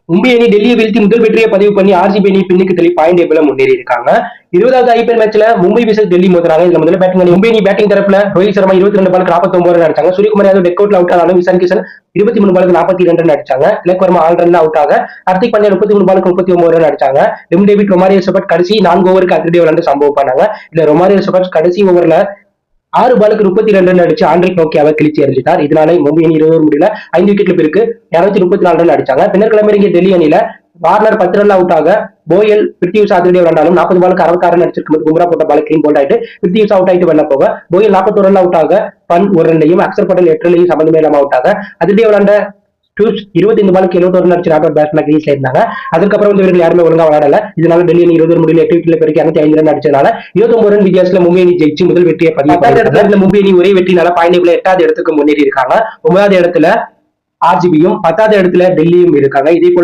மும்பை அணி டெல்லியை வீழ்த்தி முதல் வெற்றியை பதிவு பண்ணி ஆர்சிபி அணி பின்னுக்கு தள்ளி பாயிண்ட் டேபிள்ல முன்னேறி இருக்காங்க. 20வது ஐபிஎல் மேட்ச்ல மும்பை விசஸ் டெல்லி மோதுறாங்க. இதுல முதல்ல பேட்டிங் மும்பை அணி பேட்டிங் தரப்புல ரோஹித் சர்மா 22 பாலுக்கு 49 ரன் அடிச்சாங்க. சூரியகுமார் யாதவ் டெக் அவுட்ல அவுட் ஆனாலும் இஷான் கிஷன் 23 பாலுக்கு 42 ரன் அடிச்சாங்க. திலக் வர்மா ஆல் ரன்ல அவுட் ஆக ஹர்திக் பாண்டியா 33 பாலுக்கு 39 ரன் அடிச்சாங்க. லிம் டேவிட் ரொமாரியோ செபட் கடைசி 4 ஓவருக்கு அதிரடி விளையாண்டு சம்பவம் பண்ணாங்க. இல்ல ரொமாரியோ செபட் கடைசி ஓவர்ல 6 பாலுக்கு 32 ரன் அடிச்சு ஆண்ட்ரிக் நோக்கியாவை கிழிச்சி எறிஞ்சிட்டார். இதனால மும்பை அணி 20 முடியல 5 விக்கெட்ல பிறகு 234 ரன் அடிச்சாங்க. பின்னர் கிளம்பிறங்கிய டெல்லி அணியில வார்னர் 10 ரன்ல அவுட் ஆக போயல் பிருத்திவி அதிரடியா விளையாண்டாலும் 40 பாலுக்கு 66 ரன் அடிச்சிருக்கும் கும்ரா போட்ட பால் கிளீன் போல்ட் ஆயிட்டு பிருத்திவி அவுட் ஆயிட்டு வெளில போக போயல் 41 ரன்ல அவுட் ஆக பன் 1 ரன்லையும் அக்சர் பட்டேல் 8 ரன்லையும் சம்பந்தமே இல்லாம அவுட் ஆக அதிரடியா விளையாண்ட 25 பாலுக்கு 71 ரன் அடிச்சு நாட் அவுட் பேட்ஸ்மேன் கிரீஸ்ல இருந்தாங்க. அதுக்கப்புறம் இவர்கள் யாருமே ஒழுங்கா விளையாடல. இதனால டெல்லி அணி 20 முடியல 8 விக்கெட்ல பெருக்கி 205 ரன் அடிச்சதுனால 29 ரன் வித்தியாசத்துல மும்பை அணி ஜெயிச்சு முதல் வெற்றியை பதிவு பண்ணாங்க. மும்பை அணி ஒரே வெற்றினால பாயிண்ட் டேபிள்ல 8வது இடத்துக்கு முன்னேறி இருக்காங்க. 9வது இடத்துல ஆர்சிபியும் 10வது இடத்துல டெல்லியும் இருக்காங்க. இதே போல